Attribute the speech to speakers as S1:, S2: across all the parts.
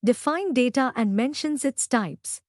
S1: Define data and mentions its types.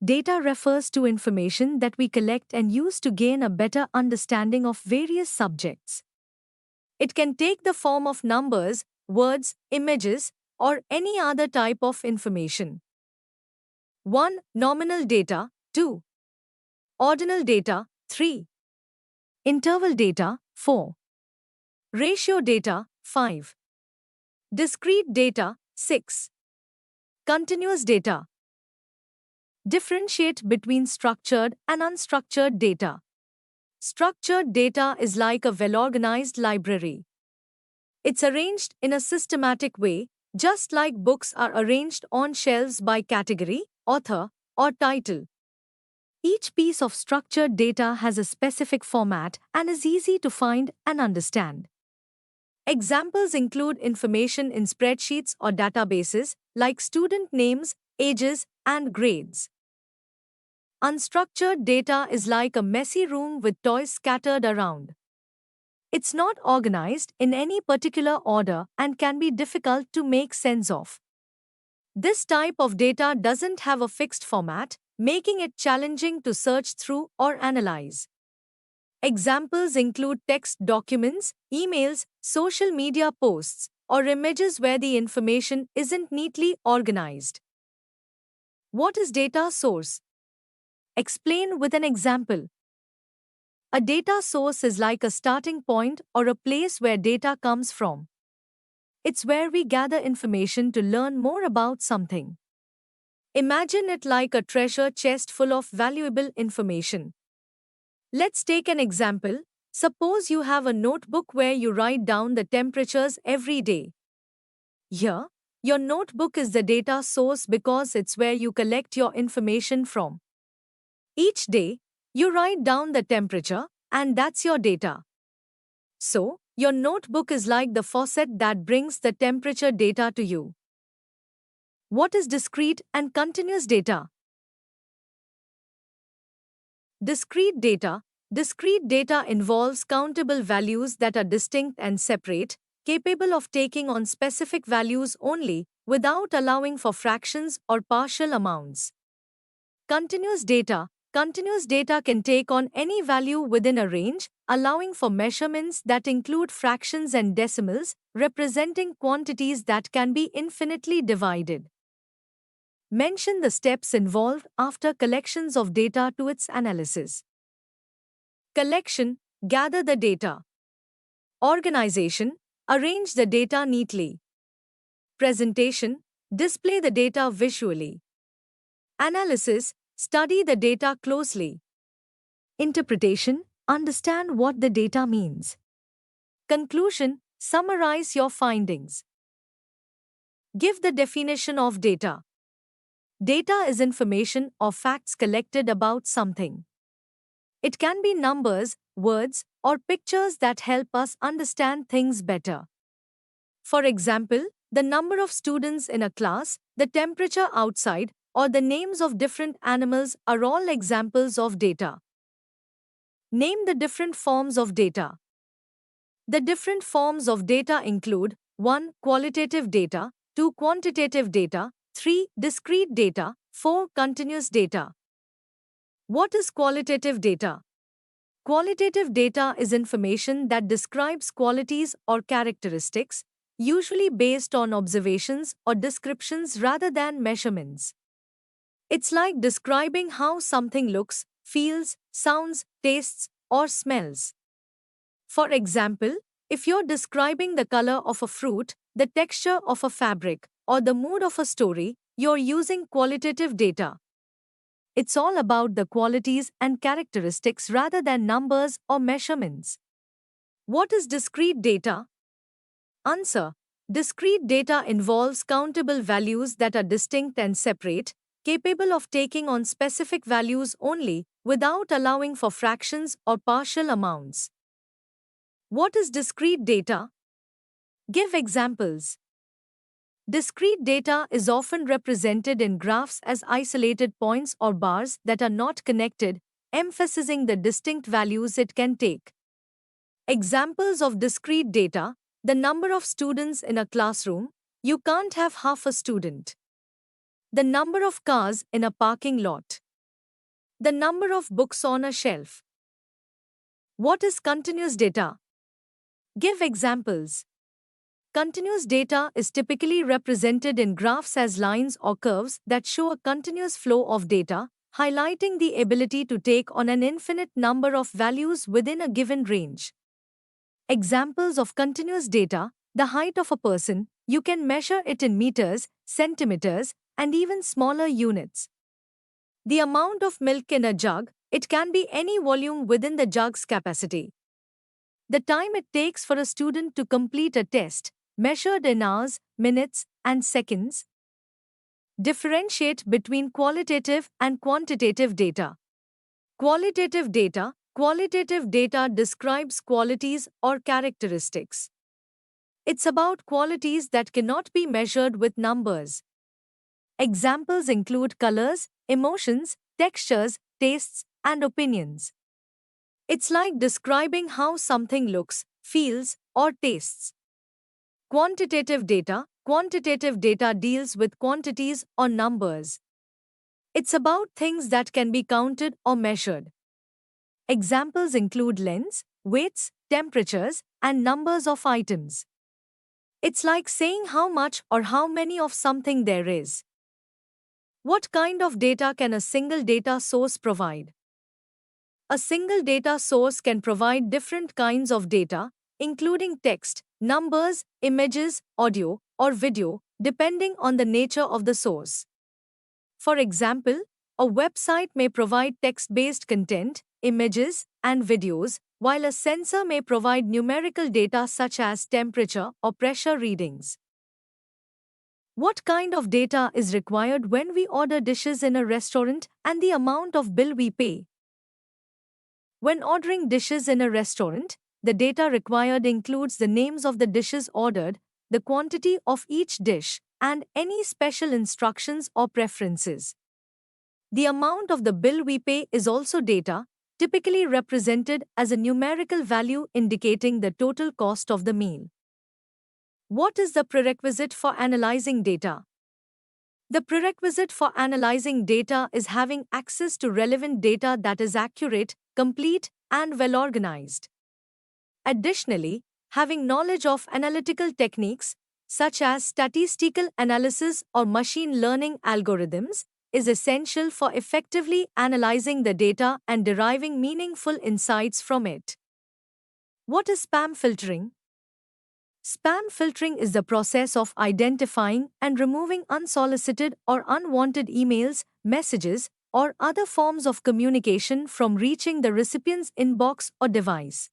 S1: Data refers to information that we collect and use to gain a better understanding of various subjects. It can take the form of numbers, words, images, or any other type of information. 1. Nominal data. 2. Ordinal data. 3. Interval data. 4. Ratio data. 5. Discrete data. 6. Continuous data. Differentiate between structured and unstructured data. Structured data is like a well-organized library. It's arranged in a systematic way, just like books are arranged on shelves by category, author, or title. Each piece of structured data has a specific format and is easy to find and understand. Examples include information in spreadsheets or databases, like student names, ages, and grades. Unstructured data is like a messy room with toys scattered around. It's not organized in any particular order and can be difficult to make sense of. This type of data doesn't have a fixed format, making it challenging to search through or analyze. Examples include text documents, emails, social media posts, or images where the information isn't neatly organized. What is data source? Explain with an example. A data source is like a starting point or a place where data comes from. It's where we gather information to learn more about something. Imagine it like a treasure chest full of valuable information. Let's take an example. Suppose you have a notebook where you write down the temperatures every day. Here, your notebook is the data source because it's where you collect your information from. Each day, you write down the temperature, and that's your data. So, your notebook is like the faucet that brings the temperature data to you. What is discrete and continuous data? Discrete data. Discrete data involves countable values that are distinct and separate, capable of taking on specific values only, without allowing for fractions or partial amounts. Continuous data. Continuous data can take on any value within a range, allowing for measurements that include fractions and decimals, representing quantities that can be infinitely divided. Mention the steps involved after collections of data to its analysis. Collection, gather the data. Organization, arrange the data neatly. Presentation, display the data visually. Analysis, study the data closely. Interpretation, understand what the data means. Conclusion, summarize your findings. Give the definition of data. Data is information or facts collected about something. It can be numbers, words, or pictures that help us understand things better. For example, the number of students in a class, the temperature outside, or the names of different animals are all examples of data. Name the different forms of data. The different forms of data include 1. Qualitative data, 2. Quantitative data, 3. Discrete data, 4. Continuous data. What is qualitative data? Qualitative data is information that describes qualities or characteristics, usually based on observations or descriptions rather than measurements. It's like describing how something looks, feels, sounds, tastes, or smells. For example, if you're describing the color of a fruit, the texture of a fabric, or the mood of a story, you're using qualitative data. It's all about the qualities and characteristics rather than numbers or measurements. What is discrete data? Answer. Discrete data involves countable values that are distinct and separate, capable of taking on specific values only, without allowing for fractions or partial amounts. What is discrete data? Give examples. Discrete data is often represented in graphs as isolated points or bars that are not connected, emphasizing the distinct values it can take. Examples of discrete data: the number of students in a classroom, You can't have half a student. The number of cars in a parking lot. The number of books on a shelf. What is continuous data? Give examples. Continuous data is typically represented in graphs as lines or curves that show a continuous flow of data, highlighting the ability to take on an infinite number of values within a given range. Examples of continuous data: the height of a person, you can measure it in meters, centimeters, and even smaller units. The amount of milk in a jug, it can be any volume within the jug's capacity. The time it takes for a student to complete a test, measured in hours, minutes, and seconds. Differentiate between qualitative and quantitative data. Qualitative data describes qualities or characteristics. It's about qualities that cannot be measured with numbers. Examples include colors, emotions, textures, tastes, and opinions. It's like describing how something looks, feels, or tastes. Quantitative data deals with quantities or numbers. It's about things that can be counted or measured. Examples include lengths, weights, temperatures, and numbers of items. It's like saying how much or how many of something there is. What kind of data can a single data source provide? A single data source can provide different kinds of data, including text, numbers, images, audio, or video, depending on the nature of the source. For example, a website may provide text-based content, images, and videos, while a sensor may provide numerical data such as temperature or pressure readings. What kind of data is required when we order dishes in a restaurant and the amount of bill we pay? When ordering dishes in a restaurant, the data required includes the names of the dishes ordered, the quantity of each dish, and any special instructions or preferences. The amount of the bill we pay is also data, typically represented as a numerical value indicating the total cost of the meal. What is the prerequisite for analyzing data? The prerequisite for analyzing data is having access to relevant data that is accurate, complete, and well organized. Additionally, having knowledge of analytical techniques, such as statistical analysis or machine learning algorithms, is essential for effectively analyzing the data and deriving meaningful insights from it. What is spam filtering? Spam filtering is the process of identifying and removing unsolicited or unwanted emails, messages, or other forms of communication from reaching the recipient's inbox or device.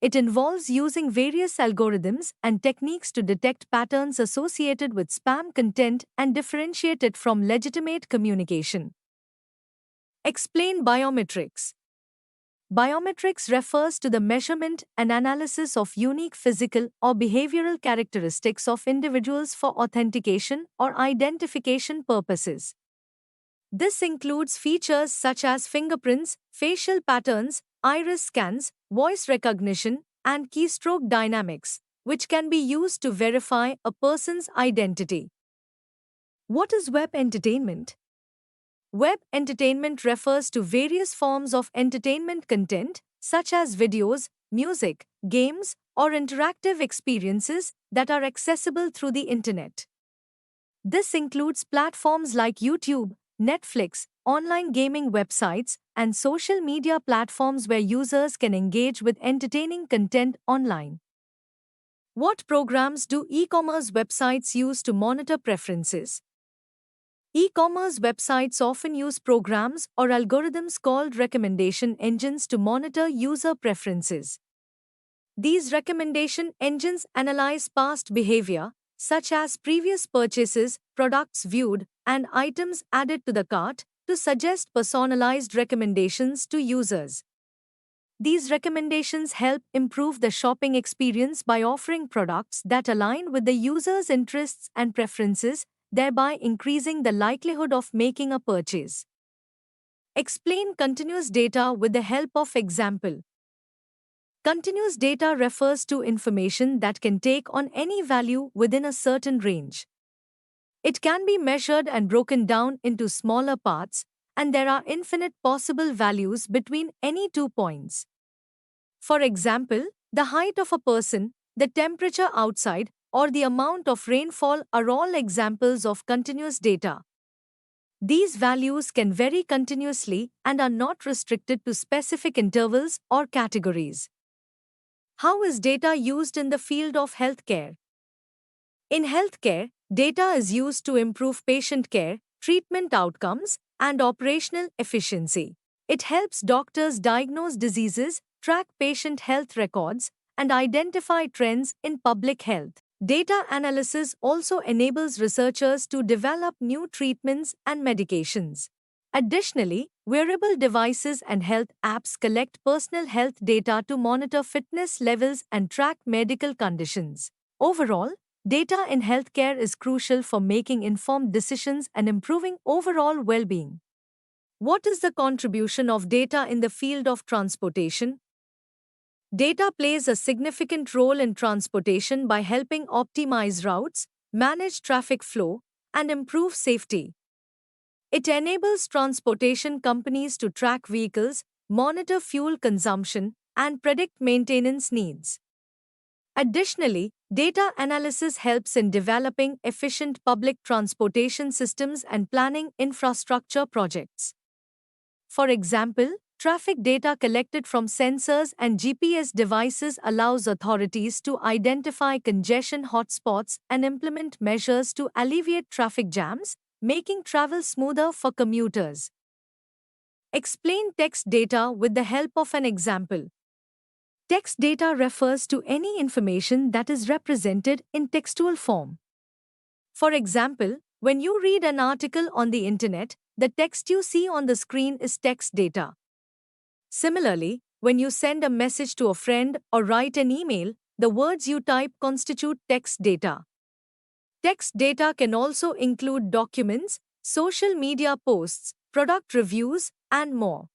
S1: It involves using various algorithms and techniques to detect patterns associated with spam content and differentiate it from legitimate communication. Explain biometrics. Biometrics refers to the measurement and analysis of unique physical or behavioral characteristics of individuals for authentication or identification purposes. This includes features such as fingerprints, facial patterns, iris scans, voice recognition, and keystroke dynamics, which can be used to verify a person's identity. What is web entertainment? Web entertainment refers to various forms of entertainment content, such as videos, music, games, or interactive experiences that are accessible through the internet. This includes platforms like YouTube, Netflix, online gaming websites, and social media platforms where users can engage with entertaining content online. What programs do e-commerce websites use to monitor preferences? E-commerce websites often use programs or algorithms called recommendation engines to monitor user preferences. These recommendation engines analyze past behavior, such as previous purchases, products viewed, and items added to the cart, to suggest personalized recommendations to users. These recommendations help improve the shopping experience by offering products that align with the user's interests and preferences, thereby increasing the likelihood of making a purchase. Explain continuous data with the help of example. Continuous data refers to information that can take on any value within a certain range. It can be measured and broken down into smaller parts, and there are infinite possible values between any 2 points. For example, the height of a person, the temperature outside, or the amount of rainfall are all examples of continuous data. These values can vary continuously and are not restricted to specific intervals or categories. How is data used in the field of healthcare? In healthcare, data is used to improve patient care, treatment outcomes, and operational efficiency. It helps doctors diagnose diseases, track patient health records, and identify trends in public health. Data analysis also enables researchers to develop new treatments and medications. Additionally, wearable devices and health apps collect personal health data to monitor fitness levels and track medical conditions. Overall, data in healthcare is crucial for making informed decisions and improving overall well-being. What is the contribution of data in the field of transportation? Data plays a significant role in transportation by helping optimize routes, manage traffic flow, and improve safety. It enables transportation companies to track vehicles, monitor fuel consumption, and predict maintenance needs. Additionally, data analysis helps in developing efficient public transportation systems and planning infrastructure projects. For example, traffic data collected from sensors and GPS devices allows authorities to identify congestion hotspots and implement measures to alleviate traffic jams, making travel smoother for commuters. Explain text data with the help of an example. Text data refers to any information that is represented in textual form. For example, when you read an article on the internet, the text you see on the screen is text data. Similarly, when you send a message to a friend or write an email, the words you type constitute text data. Text data can also include documents, social media posts, product reviews, and more.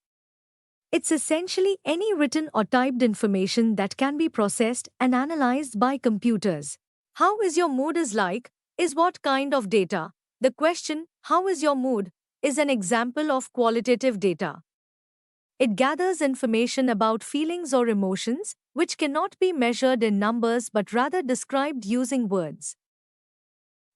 S1: It's essentially any written or typed information that can be processed and analyzed by computers. How is your mood is what kind of data? The question, how is your mood, is an example of qualitative data. It gathers information about feelings or emotions, which cannot be measured in numbers but rather described using words.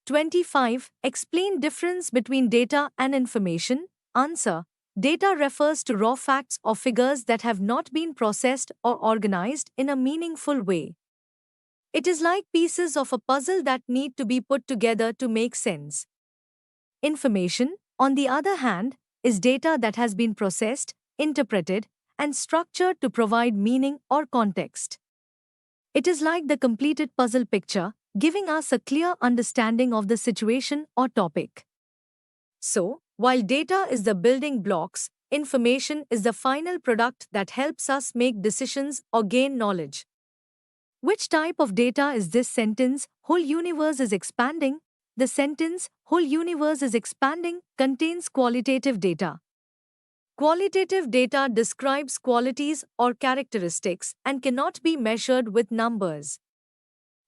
S1: 25. Explain difference between data and information. Answer. Data refers to raw facts or figures that have not been processed or organized in a meaningful way. It is like pieces of a puzzle that need to be put together to make sense. Information, on the other hand, is data that has been processed, interpreted, and structured to provide meaning or context. It is like the completed puzzle picture, giving us a clear understanding of the situation or topic. So, while data is the building blocks, information is the final product that helps us make decisions or gain knowledge. Which type of data is this sentence, whole universe is expanding? The sentence, whole universe is expanding, contains qualitative data. Qualitative data describes qualities or characteristics and cannot be measured with numbers.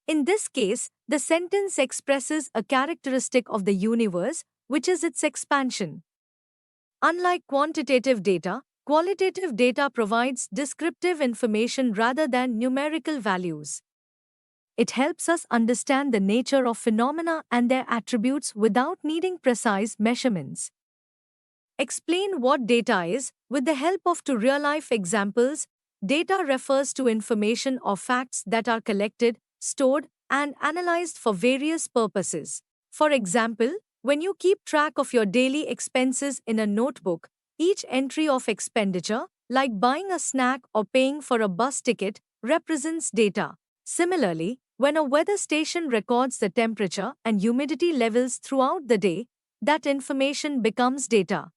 S1: In this case, the sentence expresses a characteristic of the universe, which is its expansion. Unlike quantitative data, qualitative data provides descriptive information rather than numerical values. It helps us understand the nature of phenomena and their attributes without needing precise measurements. Explain what data is. With the help of two real-life examples, data refers to information or facts that are collected, stored, and analyzed for various purposes. For example, when you keep track of your daily expenses in a notebook, each entry of expenditure, like buying a snack or paying for a bus ticket, represents data. Similarly, when a weather station records the temperature and humidity levels throughout the day, that information becomes data.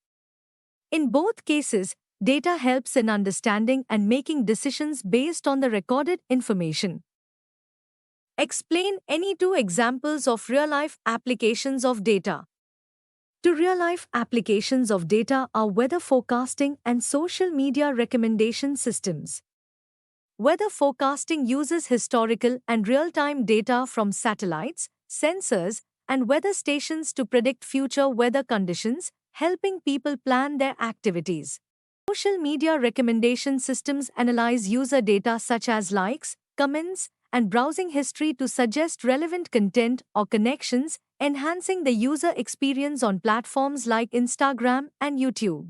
S1: In both cases, data helps in understanding and making decisions based on the recorded information. Explain any two examples of real-life applications of data. Two real-life applications of data are weather forecasting and social media recommendation systems. Weather forecasting uses historical and real-time data from satellites, sensors, and weather stations to predict future weather conditions, helping people plan their activities. Social media recommendation systems analyze user data such as likes, comments, and browsing history to suggest relevant content or connections, enhancing the user experience on platforms like Instagram and YouTube.